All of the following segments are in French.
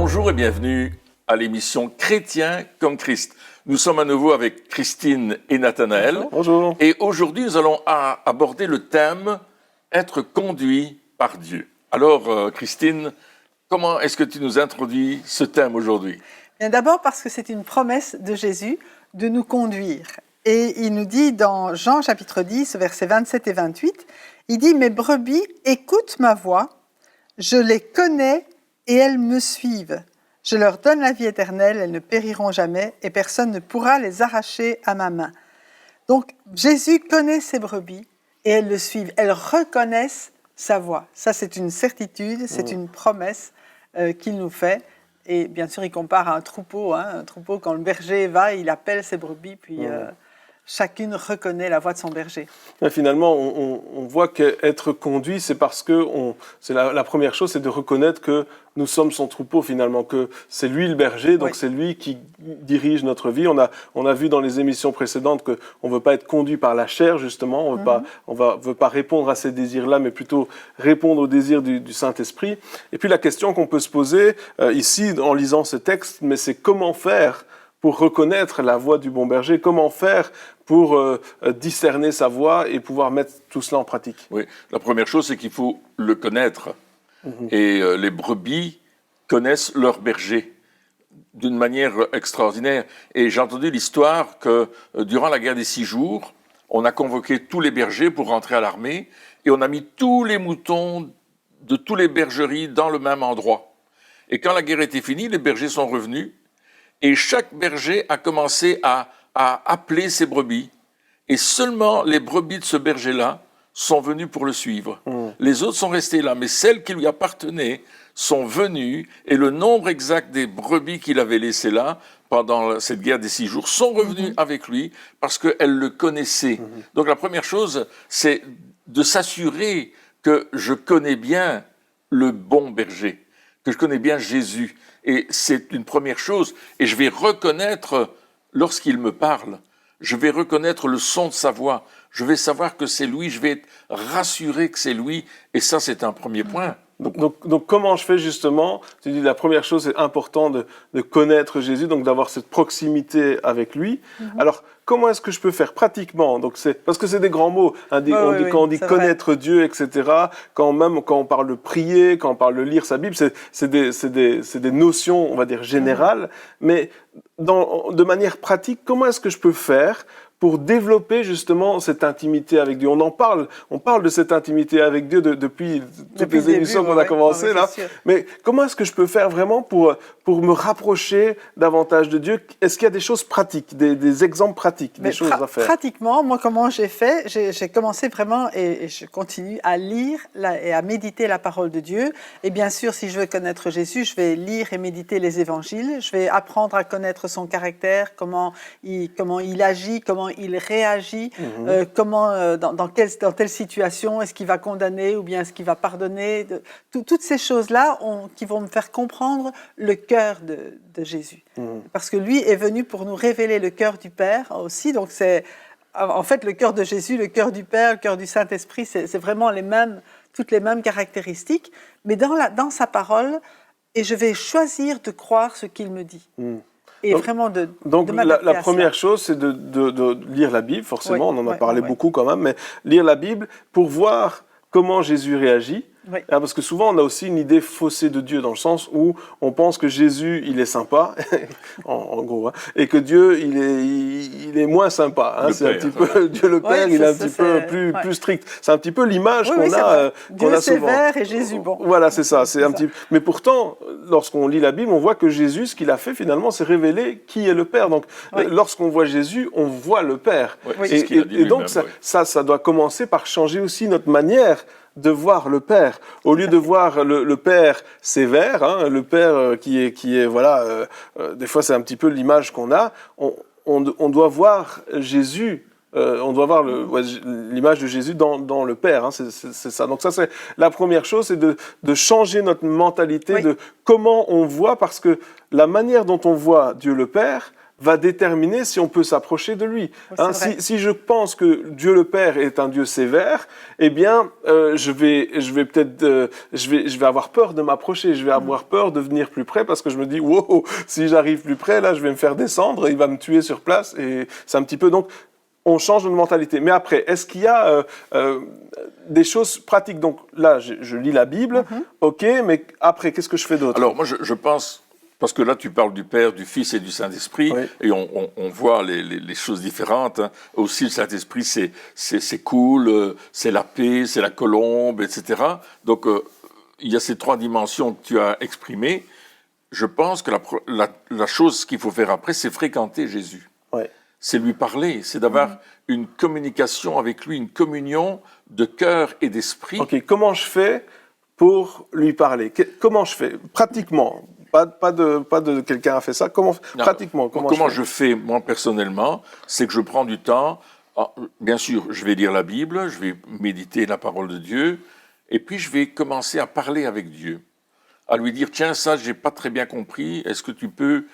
Bonjour et bienvenue à l'émission Chrétien comme Christ. Nous sommes à nouveau avec Christine et Nathanaël. Bonjour. Et aujourd'hui, nous allons aborder le thème « Être conduit par Dieu ». Alors, Christine, comment est-ce que tu nous introduis ce thème aujourd'hui? D'abord parce que c'est une promesse de Jésus de nous conduire. Et il nous dit dans Jean chapitre 10, versets 27 et 28, il dit « Mes brebis écoutent ma voix, je les connais et elles me suivent. Je leur donne la vie éternelle, elles ne périront jamais et personne ne pourra les arracher à ma main. » Donc Jésus connaît ses brebis et elles le suivent. Elles reconnaissent sa voix. Ça, c'est une certitude, c'est une promesse qu'il nous fait. Et bien sûr, il compare à un troupeau. Un troupeau, quand le berger va, il appelle ses brebis, puis chacune reconnaît la voix de son berger. Et finalement, on voit qu'être conduit, c'est parce que la première chose, c'est de reconnaître que nous sommes son troupeau finalement, que c'est lui le berger, donc c'est lui qui dirige notre vie. On a vu dans les émissions précédentes qu'on ne veut pas être conduit par la chair justement, on veut pas répondre à ces désirs-là, mais plutôt répondre aux désirs du Saint-Esprit. Et puis la question qu'on peut se poser ici en lisant ce texte, mais c'est comment faire pour reconnaître la voix du bon berger, comment faire pour discerner sa voix et pouvoir mettre tout cela en pratique. Oui, la première chose, c'est qu'il faut le connaître. Et les brebis connaissent leur berger d'une manière extraordinaire. Et j'ai entendu l'histoire que durant la guerre des 6 jours, on a convoqué tous les bergers pour rentrer à l'armée et on a mis tous les moutons de toutes les bergeries dans le même endroit. Et quand la guerre était finie, les bergers sont revenus et chaque berger a commencé à appeler ses brebis. Et seulement les brebis de ce berger-là sont venues pour le suivre. Les autres sont restées là, mais celles qui lui appartenaient sont venues, et le nombre exact des brebis qu'il avait laissées là, pendant cette guerre des 6 jours, sont revenues avec lui, parce qu'elles le connaissaient. Donc la première chose, c'est de s'assurer que je connais bien le bon berger, que je connais bien Jésus. Et c'est une première chose, et je vais reconnaître, lorsqu'il me parle, je vais reconnaître le son de sa voix, je vais savoir que c'est lui, je vais être rassuré que c'est lui, et ça c'est un premier point. Donc comment je fais justement? Tu dis la première chose, c'est important de connaître Jésus, donc d'avoir cette proximité avec lui. Alors comment est-ce que je peux faire pratiquement? Donc parce que c'est des grands mots. Hein, quand on dit connaître Dieu, etc. Quand on parle de prier, quand on parle de lire sa Bible, c'est des notions, on va dire générales. Mais de manière pratique, comment est-ce que je peux faire pour développer justement cette intimité avec Dieu? On parle de cette intimité avec Dieu depuis toutes les émissions qu'on a commencées là. Mais comment est-ce que je peux faire vraiment pour me rapprocher davantage de Dieu? Est-ce qu'il y a des choses pratiques, des exemples pratiques, des choses à faire? Pratiquement, moi, comment j'ai fait? J'ai commencé vraiment, et je continue à lire et à méditer la parole de Dieu. Et bien sûr, si je veux connaître Jésus, je vais lire et méditer les évangiles. Je vais apprendre à connaître son caractère, comment il agit, comment il réagit, dans telle situation, est-ce qu'il va condamner ou bien est-ce qu'il va pardonner. Toutes ces choses-là qui vont me faire comprendre le cœur de Jésus. Parce que lui est venu pour nous révéler le cœur du Père aussi. Donc c'est en fait le cœur de Jésus, le cœur du Père, le cœur du Saint-Esprit, c'est vraiment toutes les mêmes caractéristiques, mais dans sa parole, et je vais choisir de croire ce qu'il me dit. Et vraiment donc la première chose, c'est de lire la Bible, forcément, on en a parlé beaucoup quand même, mais lire la Bible pour voir comment Jésus réagit. Oui. Parce que souvent, on a aussi une idée faussée de Dieu, dans le sens où on pense que Jésus, il est sympa, en gros, hein, et que Dieu, il est moins sympa. Hein, c'est un petit peu Dieu le Père, il est un petit peu plus strict. C'est un petit peu l'image qu'on a Dieu souvent. sévère et Jésus bon. Voilà, c'est ça. C'est un petit. Mais pourtant, lorsqu'on lit la Bible, on voit que Jésus, ce qu'il a fait finalement, c'est révéler qui est le Père. Donc, lorsqu'on voit Jésus, on voit le Père. Et donc, ça doit commencer par changer aussi notre manière de voir le Père, au lieu de voir le Père sévère, hein, le Père qui est voilà, des fois c'est un petit peu l'image qu'on a. On doit voir Jésus, on doit voir l'image de Jésus dans le Père. Hein, c'est ça. Donc ça c'est la première chose, c'est de changer notre mentalité de comment on voit, parce que la manière dont on voit Dieu le Père va déterminer si on peut s'approcher de lui. Oui, Hein, c'est vrai. si je pense que Dieu le Père est un Dieu sévère, eh bien, je vais avoir peur de m'approcher, je vais avoir peur de venir plus près parce que je me dis, wow, si j'arrive plus près, là, je vais me faire descendre, il va me tuer sur place, et c'est un petit peu donc. On change de mentalité. Mais après, est-ce qu'il y a des choses pratiques? Donc là, je lis la Bible, ok, mais après, qu'est-ce que je fais d'autre? Alors moi, je pense, parce que là, tu parles du Père, du Fils et du Saint-Esprit, Oui. et on voit les choses différentes. Hein. Aussi, le Saint-Esprit, c'est cool, c'est la paix, c'est la colombe, etc. Donc, il y a ces trois dimensions que tu as exprimées. Je pense que la chose qu'il faut faire après, c'est fréquenter Jésus. Ouais. C'est lui parler, c'est d'avoir une communication avec lui, une communion de cœur et d'esprit. Ok, comment je fais pour lui parler? Comment je fais? Pratiquement. Pas de quelqu'un a fait ça. Pratiquement, Comment je fais, moi, personnellement, c'est que je prends du temps. Bien sûr, je vais lire la Bible, je vais méditer la parole de Dieu, et puis je vais commencer à parler avec Dieu. À lui dire, tiens, ça, j'ai pas très bien compris, est-ce que tu peux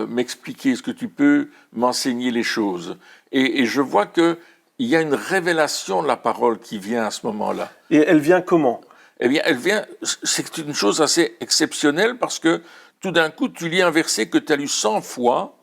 m'expliquer, est-ce que tu peux m'enseigner les choses? Et je vois qu'il y a une révélation de la parole qui vient à ce moment-là. Et elle vient comment? Eh bien, c'est une chose assez exceptionnelle parce que tout d'un coup, tu lis un verset que tu as lu 100 fois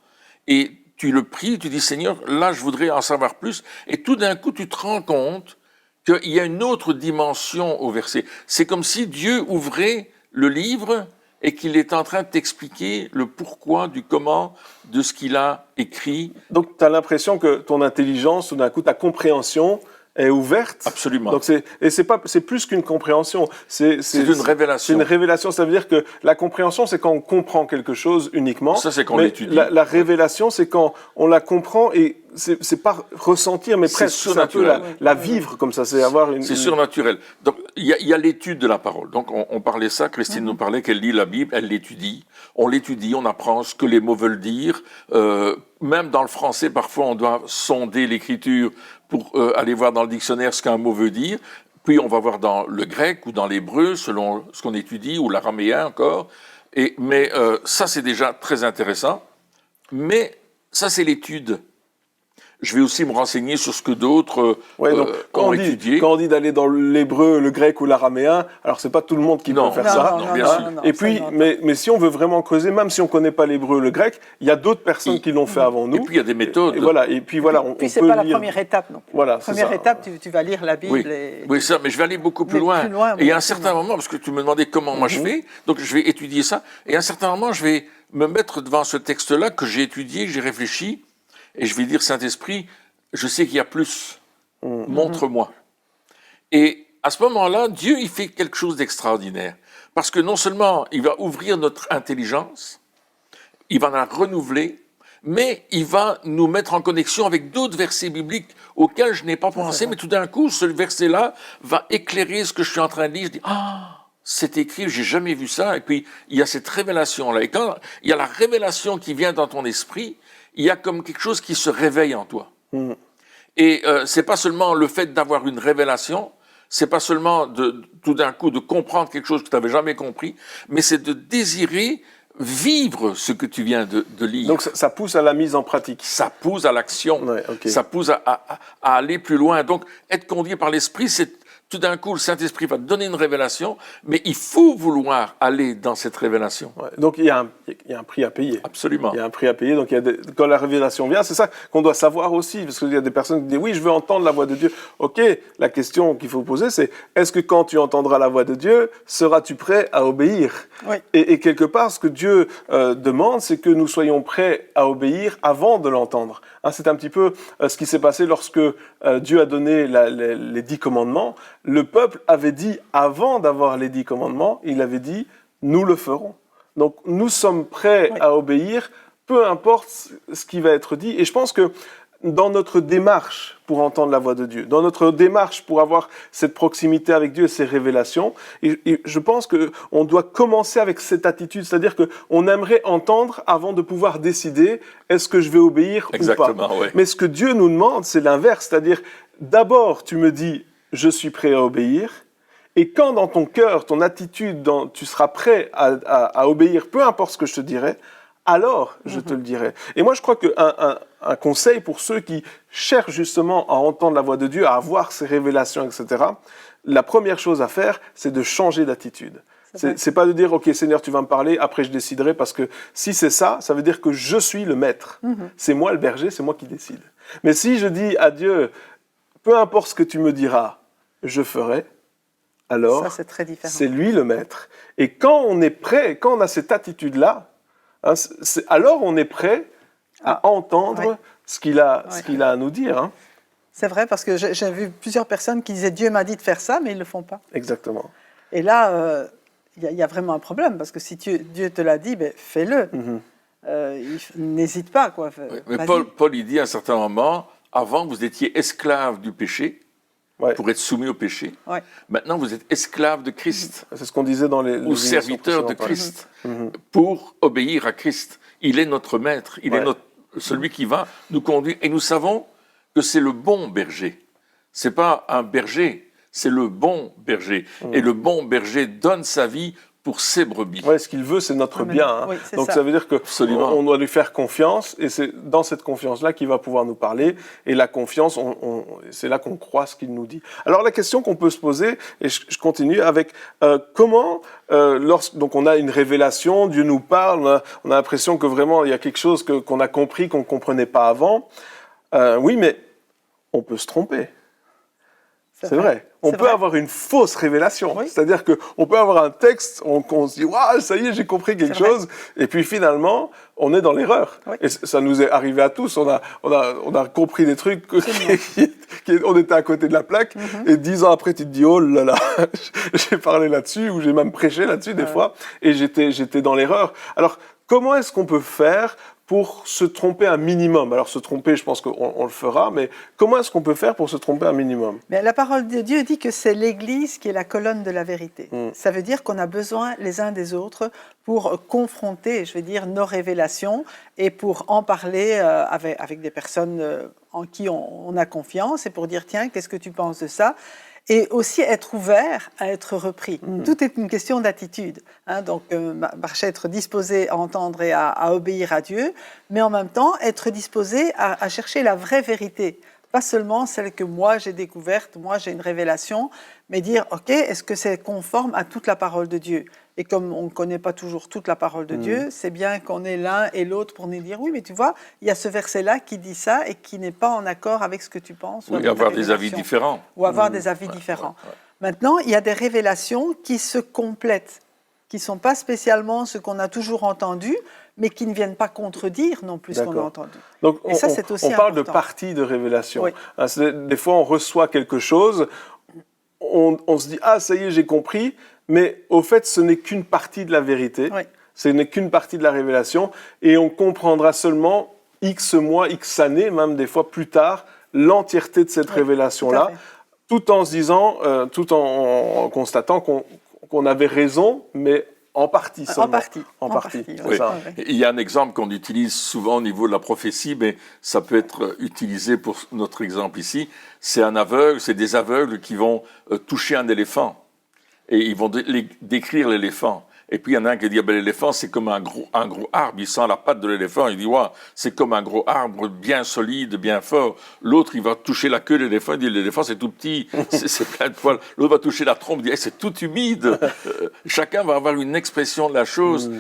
et tu le pries, tu dis, Seigneur, là, je voudrais en savoir plus. Et tout d'un coup, tu te rends compte qu'il y a une autre dimension au verset. C'est comme si Dieu ouvrait le livre et qu'il est en train de t'expliquer le pourquoi, du comment, de ce qu'il a écrit. Donc, tu as l'impression que ton intelligence, tout d'un coup, ta compréhension est ouverte. Absolument. Donc c'est plus qu'une compréhension. C'est une révélation. C'est une révélation. Ça veut dire que la compréhension, c'est quand on comprend quelque chose uniquement. Ça, c'est quand on l'étudie. La révélation, c'est quand on la comprend et c'est pas ressentir, mais presque c'est un peu la vivre comme ça. C'est avoir une. C'est surnaturel. Donc il y a l'étude de la parole. Donc on parlait ça. Christine nous parlait qu'elle lit la Bible, elle l'étudie. On l'étudie, on apprend ce que les mots veulent dire. Même dans le français, parfois, on doit sonder l'écriture pour aller voir dans le dictionnaire ce qu'un mot veut dire. Puis on va voir dans le grec ou dans l'hébreu, selon ce qu'on étudie, ou l'araméen encore. Mais ça, c'est déjà très intéressant. Mais ça, c'est l'étude. Je vais aussi me renseigner sur ce que d'autres ont étudié. Quand on dit d'aller dans l'hébreu, le grec ou l'araméen, alors c'est pas tout le monde qui peut faire ça. Non, bien sûr. Et puis, mais si on veut vraiment creuser, même si on connaît pas l'hébreu, le grec, il y a d'autres personnes qui l'ont fait avant nous. Et puis il y a des méthodes. Et puis voilà, on puis c'est peut pas lire. la première étape non plus. Voilà, la première étape, tu vas lire la Bible. Oui, oui, ça, mais je vais aller beaucoup plus loin. Et à un certain moment, parce que tu me demandais comment moi je fais, donc je vais étudier ça. Et à un certain moment, je vais me mettre devant ce texte-là que j'ai étudié, que j'ai réfléchi, et je vais dire, Saint-Esprit, je sais qu'il y a plus. Montre-moi. Et à ce moment-là, Dieu, il fait quelque chose d'extraordinaire. Parce que non seulement il va ouvrir notre intelligence, il va la renouveler, mais il va nous mettre en connexion avec d'autres versets bibliques auxquels je n'ai pas pensé, mais tout d'un coup, ce verset-là va éclairer ce que je suis en train de lire. Je dis, c'est écrit, j'ai jamais vu ça. Et puis, il y a cette révélation-là. Et quand il y a la révélation qui vient dans ton esprit, il y a comme quelque chose qui se réveille en toi. Et c'est pas seulement le fait d'avoir une révélation, c'est pas seulement tout d'un coup de comprendre quelque chose que tu n'avais jamais compris, mais c'est de désirer vivre ce que tu viens de lire. Donc ça pousse à la mise en pratique. Ça pousse à l'action. Ouais, okay. Ça pousse à aller plus loin. Donc être conduit par l'esprit, c'est tout d'un coup, le Saint-Esprit va te donner une révélation, mais il faut vouloir aller dans cette révélation. Ouais, donc il y a un prix à payer. Absolument. Il y a un prix à payer. Donc quand la révélation vient, c'est ça qu'on doit savoir aussi, parce qu'il y a des personnes qui disent oui, je veux entendre la voix de Dieu. Ok, la question qu'il faut poser, c'est est-ce que quand tu entendras la voix de Dieu, seras-tu prêt à obéir? Oui. Et quelque part, ce que Dieu demande, c'est que nous soyons prêts à obéir avant de l'entendre. Hein, c'est un petit peu ce qui s'est passé lorsque Dieu a donné les 10 commandements. Le peuple avait dit, avant d'avoir les 10 commandements, il avait dit, nous le ferons. Donc nous sommes prêts à obéir, peu importe ce qui va être dit. Et je pense que dans notre démarche pour entendre la voix de Dieu, dans notre démarche pour avoir cette proximité avec Dieu et ces révélations, et je pense qu'on doit commencer avec cette attitude, c'est-à-dire qu'on aimerait entendre avant de pouvoir décider est-ce que je vais obéir ou pas. Ouais. Mais ce que Dieu nous demande, c'est l'inverse, c'est-à-dire d'abord tu me dis je suis prêt à obéir, et quand dans ton cœur, ton attitude, tu seras prêt à obéir, peu importe ce que je te dirai, alors je te le dirai. Et moi, je crois qu'un conseil pour ceux qui cherchent justement à entendre la voix de Dieu, à avoir ces révélations, etc., la première chose à faire, c'est de changer d'attitude. C'est pas de dire, OK, Seigneur, tu vas me parler, après je déciderai, parce que si c'est ça, ça veut dire que je suis le maître. C'est moi le berger, c'est moi qui décide. Mais si je dis à Dieu, peu importe ce que tu me diras, je ferai, alors ça, c'est très différent. C'est lui le maître. Et quand on est prêt, quand on a cette attitude-là, hein, alors on est prêt à entendre ce qu'il a à nous dire. Hein. C'est vrai, parce que j'ai vu plusieurs personnes qui disaient « Dieu m'a dit de faire ça », mais ils ne le font pas. Exactement. Et là, il y a vraiment un problème, parce que si Dieu te l'a dit, ben, fais-le. N'hésite pas. Quoi. Oui, mais Paul, il dit à un certain moment, avant vous étiez esclave du péché, pour être soumis au péché. Maintenant, vous êtes esclave de Christ. C'est ce qu'on disait dans les ou serviteur de Christ, pour obéir à Christ. Il est notre maître, il est celui qui va nous conduire. Et nous savons que c'est le bon berger. C'est pas un berger, c'est le bon berger. Et le bon berger donne sa vie pour ses brebis. Ouais, ce qu'il veut, c'est notre bien. Hein. Oui, donc ça veut dire qu'on doit lui faire confiance, et c'est dans cette confiance-là qu'il va pouvoir nous parler. Et la confiance, c'est là qu'on croit ce qu'il nous dit. Alors la question qu'on peut se poser, et je continue avec comment, donc on a une révélation, Dieu nous parle, on a l'impression que vraiment il y a quelque chose qu'on a compris, qu'on ne comprenait pas avant. Oui, mais on peut se tromper. C'est vrai. On peut avoir une fausse révélation. Oui. C'est-à-dire qu'on peut avoir un texte, on se dit « Waouh, ça y est, j'ai compris quelque chose », et puis finalement, on est dans l'erreur. Oui. Et ça nous est arrivé à tous. On a compris des trucs, on était à côté de la plaque, et 10 ans après, tu te dis « Oh là là, j'ai parlé là-dessus », ou j'ai même prêché là-dessus des fois, et j'étais dans l'erreur. Alors, comment est-ce qu'on peut faire pour se tromper un minimum? Alors, se tromper, je pense qu'on le fera, mais comment est-ce qu'on peut faire pour se tromper un minimum? Mais la parole de Dieu dit que c'est l'Église qui est la colonne de la vérité. Ça veut dire qu'on a besoin les uns des autres pour confronter, je veux dire, nos révélations et pour en parler avec des personnes en qui on a confiance et pour dire, tiens, qu'est-ce que tu penses de ça? Et aussi être ouvert à être repris. Tout est une question d'attitude. Hein, donc, marcher, être disposé à entendre et à obéir à Dieu, mais en même temps, être disposé à chercher la vraie vérité. Pas seulement celle que moi j'ai découverte, moi j'ai une révélation, mais dire, OK, est-ce que c'est conforme à toute la parole de Dieu? Et comme on ne connaît pas toujours toute la parole de Dieu, c'est bien qu'on ait l'un et l'autre pour nous dire, oui, mais tu vois, il y a ce verset-là qui dit ça et qui n'est pas en accord avec ce que tu penses. Ou avoir des avis différents. Ou avoir des avis différents. Maintenant, il y a des révélations qui se complètent, qui ne sont pas spécialement ce qu'on a toujours entendu, mais qui ne viennent pas contredire non plus ce qu'on a entendu. Donc, et ça, c'est aussi on parle important. de partie de révélation. Oui. Des fois, on reçoit quelque chose, on se dit « Ah, ça y est, j'ai compris », mais au fait, ce n'est qu'une partie de la vérité, ce n'est qu'une partie de la révélation, et on comprendra seulement X mois, X années, même des fois plus tard, l'entièreté de cette révélation-là, tout en se disant, tout en constatant qu'on avait raison, mais en partie seulement. En partie. Oui. Il y a un exemple qu'on utilise souvent au niveau de la prophétie, mais ça peut être utilisé pour notre exemple ici. C'est des aveugles qui vont toucher un éléphant et ils vont décrire l'éléphant. Et puis il y en a un qui dit, l'éléphant c'est comme un gros arbre, il sent la patte de l'éléphant, il dit, ouais, c'est comme un gros arbre bien solide, bien fort. L'autre il va toucher la queue de l'éléphant, il dit, l'éléphant c'est tout petit, c'est plein de poils. L'autre va toucher la trompe, il dit, c'est tout humide. Chacun va avoir une expression de la chose,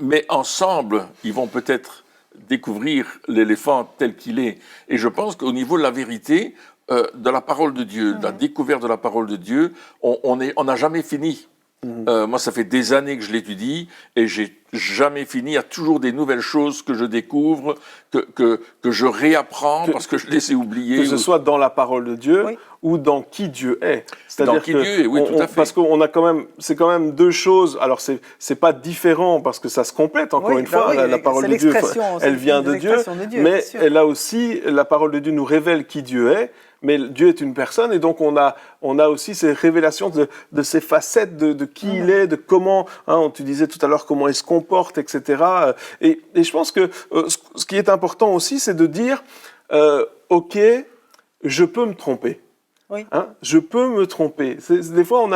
mais ensemble, ils vont peut-être découvrir l'éléphant tel qu'il est. Et je pense qu'au niveau de la vérité, de la parole de Dieu, de la découverte de la parole de Dieu, on n'a jamais fini. Moi, ça fait des années que je l'étudie et j'ai jamais fini. Il y a toujours des nouvelles choses que je découvre, que je réapprends parce que je les ai oubliées. Que ce soit dans la parole de Dieu ou dans qui Dieu est. C'est-à-dire dans qui Dieu est, oui, tout à fait. Parce qu'on a c'est quand même deux choses. Alors, c'est pas différent parce que ça se complète, encore une fois. La parole de Dieu, elle vient de Dieu. Mais elle a aussi, la parole de Dieu nous révèle qui Dieu est. Mais Dieu est une personne et donc on a aussi ces révélations de ces facettes de qui il est, de comment, tu disais tout à l'heure comment il se comporte, etc. Et je pense que ce qui est important aussi, c'est de dire, OK, je peux me tromper. Oui. Hein, je peux me tromper. Des fois,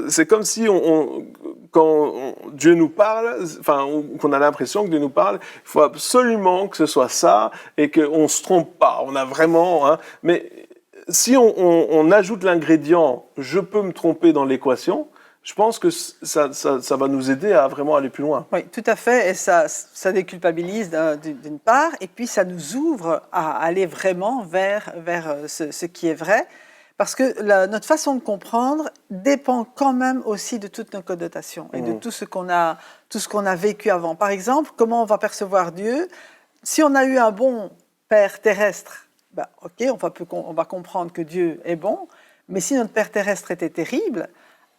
c'est comme si Dieu nous parle, qu'on a l'impression que Dieu nous parle, il faut absolument que ce soit ça et qu'on ne se trompe pas. On a vraiment... Hein, mais si on ajoute l'ingrédient « je peux me tromper » dans l'équation, je pense que ça va nous aider à vraiment aller plus loin. Oui, tout à fait. Et ça déculpabilise d'une part, et puis ça nous ouvre à aller vraiment vers ce qui est vrai. Parce que notre façon de comprendre dépend quand même aussi de toutes nos connotations et de tout ce qu'on a vécu avant. Par exemple, comment on va percevoir Dieu? Si on a eu un bon père terrestre, ok, on va comprendre que Dieu est bon, mais si notre père terrestre était terrible,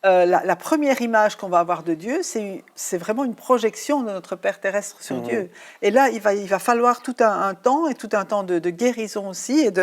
la première image qu'on va avoir de Dieu, c'est vraiment une projection de notre Père terrestre sur Dieu. Et là, il va falloir tout un temps, et tout un temps de guérison aussi, et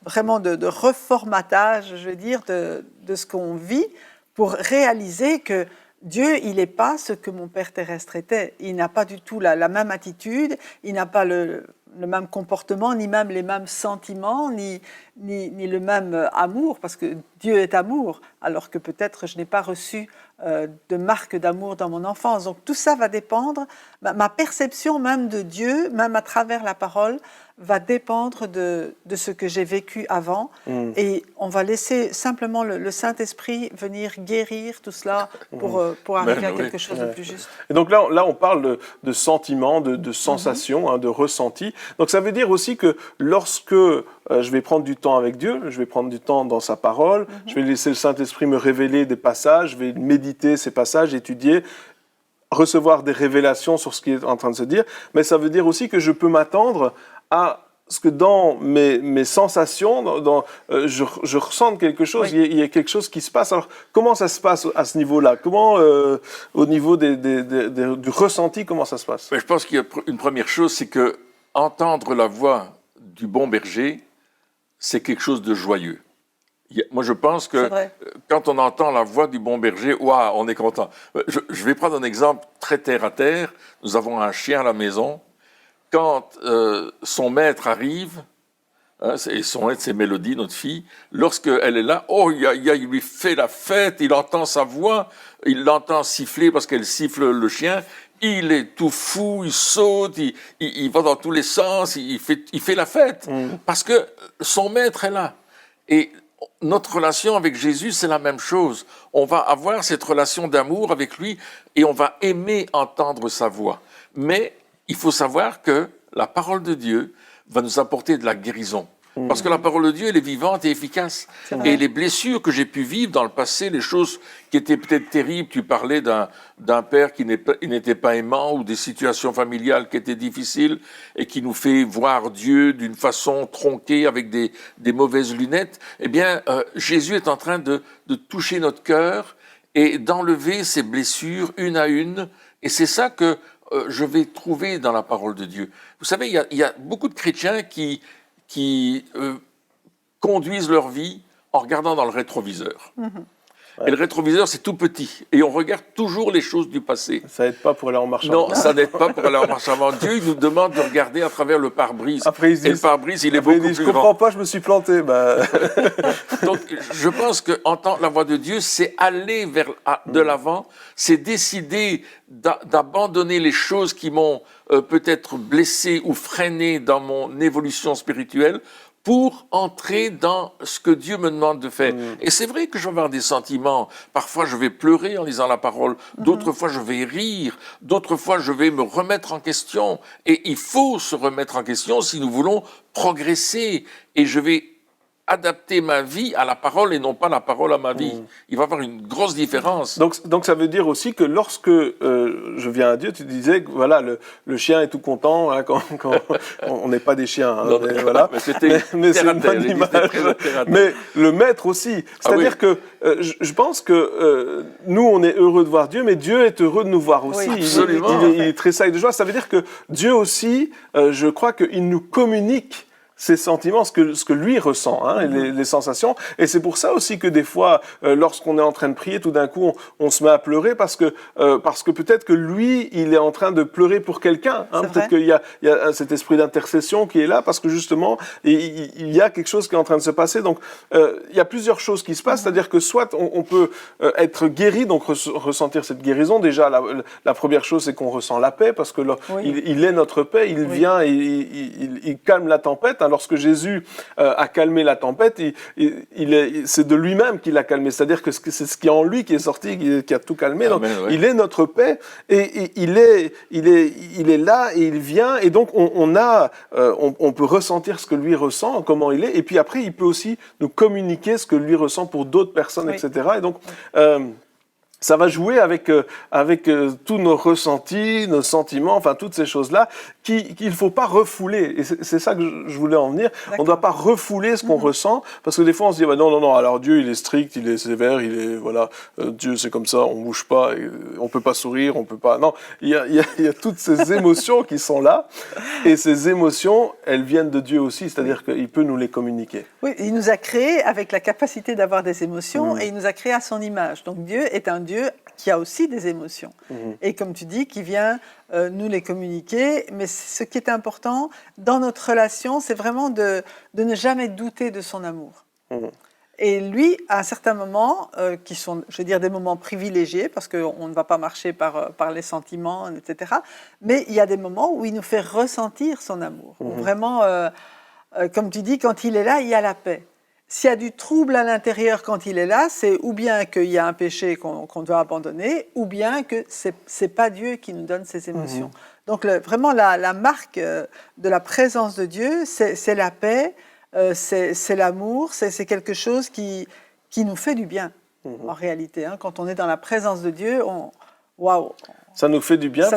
vraiment de reformatage, je veux dire, de ce qu'on vit, pour réaliser que Dieu, il n'est pas ce que mon Père terrestre était. Il n'a pas du tout la même attitude, il n'a pas le même comportement, ni même les mêmes sentiments, ni le même amour, parce que Dieu est amour, alors que peut-être je n'ai pas reçu de marque d'amour dans mon enfance. Donc tout ça va dépendre, ma perception même de Dieu, même à travers la parole, va dépendre de ce que j'ai vécu avant. Et on va laisser simplement le Saint-Esprit venir guérir tout cela pour arriver à quelque chose de plus juste. Et donc là on parle de sentiments, de sensations, de ressentis. Donc ça veut dire aussi que lorsque je vais prendre du temps avec Dieu, je vais prendre du temps dans sa parole, je vais laisser le Saint-Esprit me révéler des passages, je vais méditer ces passages, étudier, recevoir des révélations sur ce qui est en train de se dire, mais ça veut dire aussi que je peux m'attendre à ce que dans mes sensations, je ressente quelque chose, il y a quelque chose qui se passe. Alors, comment ça se passe à ce niveau-là? Comment, au niveau du ressenti, comment ça se passe? Je pense qu'il y a une première chose, c'est que entendre la voix du bon berger, c'est quelque chose de joyeux. Moi, je pense que quand on entend la voix du bon berger, waouh, on est content. Je vais prendre un exemple très terre à terre. Nous avons un chien à la maison. Quand son maître arrive, et son maître, c'est Mélodie, notre fille, lorsqu'elle est là, il lui fait la fête, il entend sa voix, il l'entend siffler parce qu'elle siffle le chien, il est tout fou, il saute, il va dans tous les sens, il fait la fête, parce que son maître est là. Et notre relation avec Jésus, c'est la même chose. On va avoir cette relation d'amour avec lui et on va aimer entendre sa voix. Mais il faut savoir que la parole de Dieu va nous apporter de la guérison. Parce que la parole de Dieu, elle est vivante et efficace. Et les blessures que j'ai pu vivre dans le passé, les choses qui étaient peut-être terribles, tu parlais d'un père qui n'était pas aimant ou des situations familiales qui étaient difficiles et qui nous fait voir Dieu d'une façon tronquée avec des mauvaises lunettes. Eh bien, Jésus est en train de toucher notre cœur et d'enlever ces blessures une à une. Et c'est ça que je vais trouver dans la parole de Dieu. Vous savez, il y a beaucoup de chrétiens qui conduisent leur vie en regardant dans le rétroviseur. Et le rétroviseur, c'est tout petit. Et on regarde toujours les choses du passé. Ça n'aide pas pour aller en marche avant. Non, ça n'aide pas pour aller en marche avant. Dieu, il nous demande de regarder à travers le pare-brise. Après, et le pare-brise, il est beaucoup plus grand. Je ne comprends pas, je me suis planté. Donc, je pense qu'entendre la voix de Dieu, c'est aller de l'avant, c'est décider d'abandonner les choses qui m'ont peut-être blessé ou freiné dans mon évolution spirituelle pour entrer dans ce que Dieu me demande de faire. Et c'est vrai que je vais avoir des sentiments. Parfois, je vais pleurer en lisant la parole. D'autres fois, je vais rire. D'autres fois, je vais me remettre en question. Et il faut se remettre en question si nous voulons progresser. Et je vais adapter ma vie à la parole et non pas la parole à ma vie. Il va y avoir une grosse différence. Donc ça veut dire aussi que lorsque je viens à Dieu, tu disais que voilà, le chien est tout content hein, quand on n'est pas des chiens. Hein, non, voilà. Mais c'est une bonne image. Mais le maître aussi. C'est-à-dire que je pense que nous, on est heureux de voir Dieu, mais Dieu est heureux de nous voir aussi. Oui, absolument. Il tressaille de joie. Ça veut dire que Dieu aussi, je crois qu'il nous communique ses sentiments, ce que lui ressent, hein, les sensations. Et c'est pour ça aussi que des fois, lorsqu'on est en train de prier, tout d'un coup, on se met à pleurer parce que peut-être que lui, il est en train de pleurer pour quelqu'un. Hein. Peut-être qu'il y a cet esprit d'intercession qui est là parce que justement, il y a quelque chose qui est en train de se passer. Donc, il y a plusieurs choses qui se passent. C'est-à-dire que soit on peut être guéri, donc ressentir cette guérison. Déjà, la première chose, c'est qu'on ressent la paix parce que il est notre paix. Il vient et il calme la tempête. Lorsque Jésus a calmé la tempête, c'est de lui-même qu'il a calmé. C'est-à-dire que c'est ce qui est en lui qui est sorti, qui a tout calmé. Donc, il est notre paix et il est là et il vient. Et donc, on peut ressentir ce que lui ressent, comment il est. Et puis après, il peut aussi nous communiquer ce que lui ressent pour d'autres personnes, etc. Et donc, ça va jouer avec tous nos ressentis, nos sentiments, enfin toutes ces choses-là qu'il ne faut pas refouler. Et c'est ça que je voulais en venir. On ne doit pas refouler ce qu'on ressent, parce que des fois on se dit non, alors Dieu il est strict, il est sévère, Dieu c'est comme ça, on bouge pas, on peut pas sourire, on peut pas. Non, il y a toutes ces émotions qui sont là, et ces émotions, elles viennent de Dieu aussi, c'est-à-dire qu'il peut nous les communiquer. Oui, il nous a créés avec la capacité d'avoir des émotions, et il nous a créés à son image. Donc Dieu est un Dieu qui a aussi des émotions. Et comme tu dis, qui vient nous les communiquer. Mais ce qui est important dans notre relation, c'est vraiment de ne jamais douter de son amour. Et lui, à un certain moment, qui sont, je veux dire, des moments privilégiés, parce qu'on ne va pas marcher par les sentiments, etc. Mais il y a des moments où il nous fait ressentir son amour. Où vraiment, comme tu dis, quand il est là, il y a la paix. S'il y a du trouble à l'intérieur quand il est là, c'est ou bien qu'il y a un péché qu'on doit abandonner, ou bien que c'est pas Dieu qui nous donne ces émotions. Donc vraiment la marque de la présence de Dieu, c'est la paix, c'est l'amour, c'est quelque chose qui nous fait du bien en réalité. Hein. Quand on est dans la présence de Dieu, waouh. Ça nous fait du bien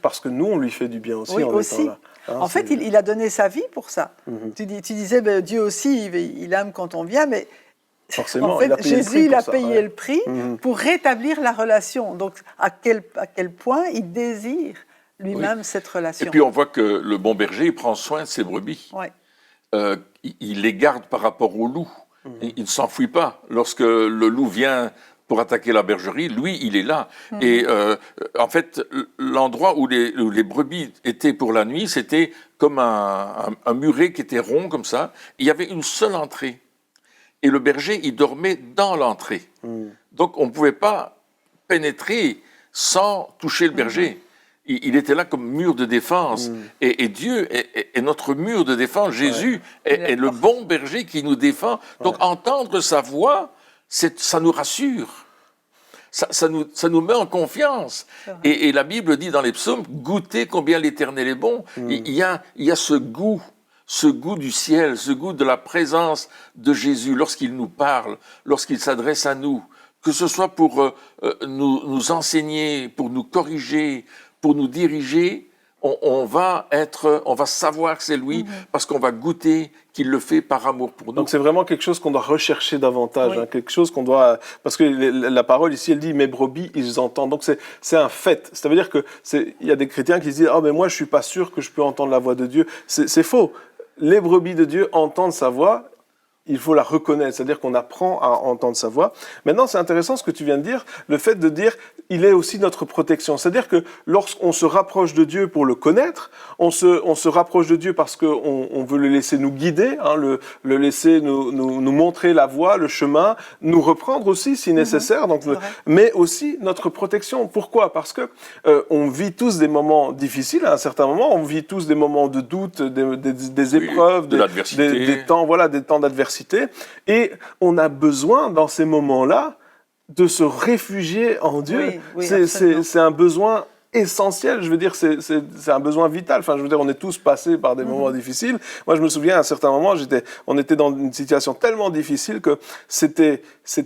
parce que nous on lui fait du bien aussi en étant là. En fait, il a donné sa vie pour ça. Tu disais, Dieu aussi, il aime quand on vient, mais forcément, en fait, Jésus, a payé le prix pour rétablir la relation. Donc, à quel point il désire lui-même cette relation. Et puis, on voit que le bon berger, il prend soin de ses brebis. Il les garde par rapport au loup. Il ne s'enfuit pas. Lorsque le loup vient pour attaquer la bergerie, lui, il est là. Et en fait, l'endroit où les brebis étaient pour la nuit, c'était comme un muret qui était rond comme ça. Il y avait une seule entrée. Et le berger, il dormait dans l'entrée. Donc, on ne pouvait pas pénétrer sans toucher le berger. Il était là comme mur de défense. Et Dieu est notre mur de défense. Jésus est le bon berger qui nous défend. Donc, entendre sa voix, ça nous rassure, ça nous met en confiance. Et la Bible dit dans les psaumes, goûtez combien l'Éternel est bon. Il y a ce goût du ciel, ce goût de la présence de Jésus lorsqu'il nous parle, lorsqu'il s'adresse à nous, que ce soit pour nous enseigner, pour nous corriger, pour nous diriger. On va savoir que c'est lui parce qu'on va goûter qu'il le fait par amour pour nous. Donc c'est vraiment quelque chose qu'on doit rechercher davantage, hein, quelque chose qu'on doit, parce que la parole ici elle dit mes brebis ils entendent. Donc c'est un fait. Ça veut dire que il y a des chrétiens qui se disent mais moi je suis pas sûr que je peux entendre la voix de Dieu. C'est faux. Les brebis de Dieu entendent sa voix. Il faut la reconnaître, c'est-à-dire qu'on apprend à entendre sa voix. Maintenant, c'est intéressant ce que tu viens de dire, le fait de dire il est aussi notre protection. C'est-à-dire que lorsqu'on se rapproche de Dieu pour le connaître, on se rapproche de Dieu parce qu'on veut le laisser nous guider, hein, le laisser nous montrer la voie, le chemin, nous reprendre aussi si nécessaire, donc mais aussi notre protection. Pourquoi ? Parce que on vit tous des moments difficiles à un certain moment, on vit tous des moments de doute, des épreuves, de l'adversité. des temps d'adversité. Et on a besoin, dans ces moments-là, de se réfugier en Dieu. C'est un besoin essentiel, je veux dire, c'est un besoin vital. Enfin, je veux dire, on est tous passés par des moments difficiles. Moi, je me souviens, à un certain moment, on était dans une situation tellement difficile que c'était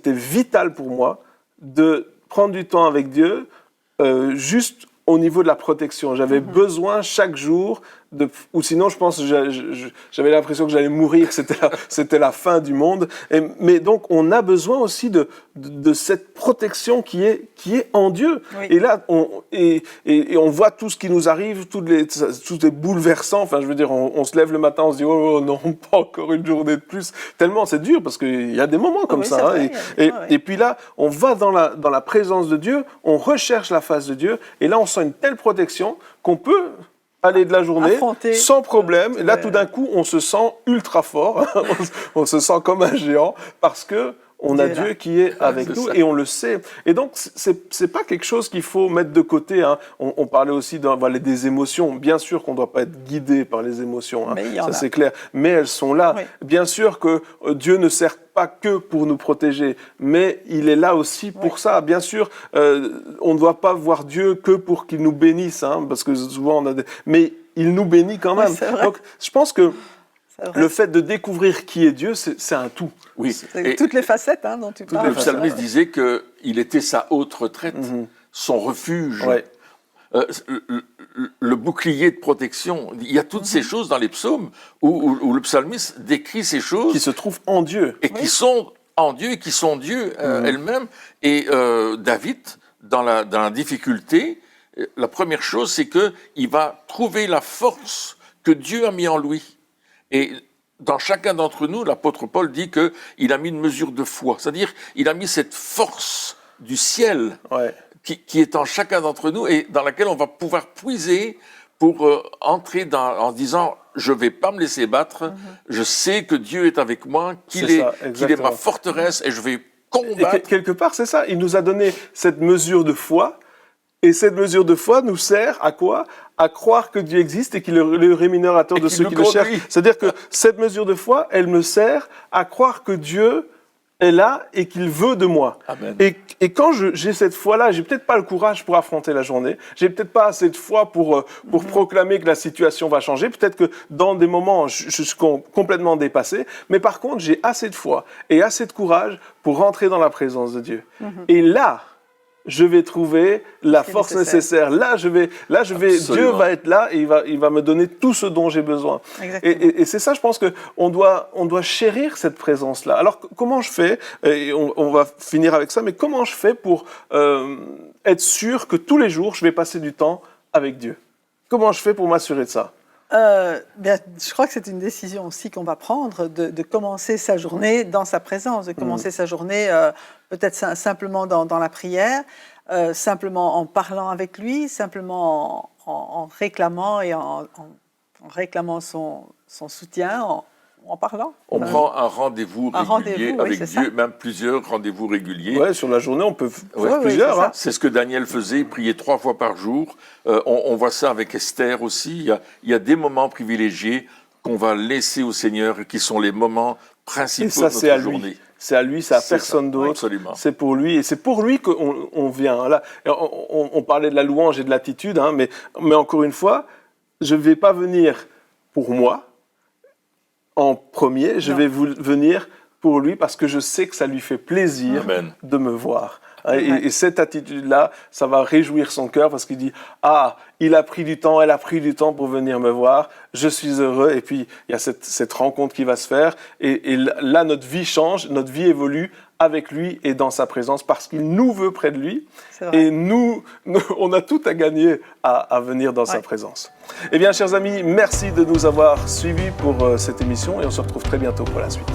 vital pour moi de prendre du temps avec Dieu, juste au niveau de la protection. J'avais besoin chaque jour ou sinon, je pense, j'avais l'impression que j'allais mourir, c'était la fin du monde. Mais donc, on a besoin aussi de cette protection qui est en Dieu. Oui. Et là, on voit tout ce qui nous arrive, tous les bouleversants. Enfin, je veux dire, on se lève le matin, on se dit, oh non, pas encore une journée de plus. Tellement c'est dur, parce qu'il y a des moments comme ça. Hein, et puis là, on va dans la présence de Dieu, on recherche la face de Dieu, et là, on sent une telle protection qu'on peut aller de la journée affronter sans problème. Et là, tout d'un coup, on se sent ultra fort. On se sent comme un géant parce que on a Dieu qui est avec nous et on le sait. Et donc, c'est pas quelque chose qu'il faut mettre de côté. Hein. On parlait aussi des émotions. Bien sûr qu'on ne doit pas être guidé par les émotions. Hein. Ça, c'est clair. Mais elles sont là. Oui. Bien sûr que Dieu ne sert pas que pour nous protéger, mais il est là aussi pour ça. Bien sûr, on ne doit pas voir Dieu que pour qu'il nous bénisse, hein, parce que souvent on a mais il nous bénit quand même. Oui, donc, je pense que le fait de découvrir qui est Dieu, c'est un tout. Oui. C'est toutes les facettes dont tu parles. Le psalmiste disait qu'il était sa haute retraite, son refuge. Ouais. Le bouclier de protection. Il y a toutes ces choses dans les psaumes où le psalmiste décrit ces choses qui se trouvent en Dieu et qui sont en Dieu et qui sont Dieu elles-mêmes. Et David, dans la difficulté, la première chose, c'est qu'il va trouver la force que Dieu a mis en lui. Et dans chacun d'entre nous, l'apôtre Paul dit qu'il a mis une mesure de foi, c'est-à-dire il a mis cette force du ciel. Ouais. Qui est en chacun d'entre nous et dans laquelle on va pouvoir puiser pour entrer en disant « je ne vais pas me laisser battre, je sais que Dieu est avec moi, qu'il est ma forteresse et je vais combattre. » Et quelque part, c'est ça. Il nous a donné cette mesure de foi et cette mesure de foi nous sert à quoi ? À croire que Dieu existe et qu'il est le rémunérateur de ceux qui le cherchent. C'est-à-dire que cette mesure de foi, elle me sert à croire que Dieu est là et qu'il veut de moi. Amen. Et quand j'ai cette foi-là, j'ai peut-être pas le courage pour affronter la journée, j'ai peut-être pas assez de foi pour proclamer que la situation va changer, peut-être que dans des moments, je suis complètement dépassé, mais par contre, j'ai assez de foi et assez de courage pour rentrer dans la présence de Dieu. Et là, je vais trouver la force nécessaire. Là, je vais, Dieu va être là et il va me donner tout ce dont j'ai besoin. Et c'est ça, je pense qu'on doit chérir cette présence-là. Alors, comment je fais, et on va finir avec ça, mais comment je fais pour être sûr que tous les jours, je vais passer du temps avec Dieu? Comment je fais pour m'assurer de ça? Je crois que c'est une décision aussi qu'on va prendre de commencer sa journée dans sa présence, de commencer sa journée peut-être simplement dans la prière, simplement en parlant avec lui, simplement en réclamant et en réclamant son soutien, en parlant. On prend un rendez-vous régulier avec Dieu, même plusieurs rendez-vous réguliers. Oui, sur la journée, on peut faire plusieurs. Hein. C'est ce que Daniel faisait, il priait 3 fois par jour. On voit ça avec Esther aussi. Il y a des moments privilégiés qu'on va laisser au Seigneur et qui sont les moments principaux de notre journée. C'est à lui, c'est à personne d'autre. C'est pour lui. Et c'est pour lui qu'on vient. Là, on parlait de la louange et de l'attitude, hein, mais encore une fois, je ne vais pas venir pour moi. En premier, je vais venir pour lui parce que je sais que ça lui fait plaisir de me voir. Et cette attitude-là, ça va réjouir son cœur parce qu'il dit « Ah, il a pris du temps, elle a pris du temps pour venir me voir, je suis heureux. » Et puis, il y a cette rencontre qui va se faire. Et là, notre vie change, notre vie évolue avec lui et dans sa présence parce qu'il nous veut près de lui. Et nous, on a tout à gagner à venir dans sa présence. Eh bien, chers amis, merci de nous avoir suivis pour cette émission et on se retrouve très bientôt pour la suite.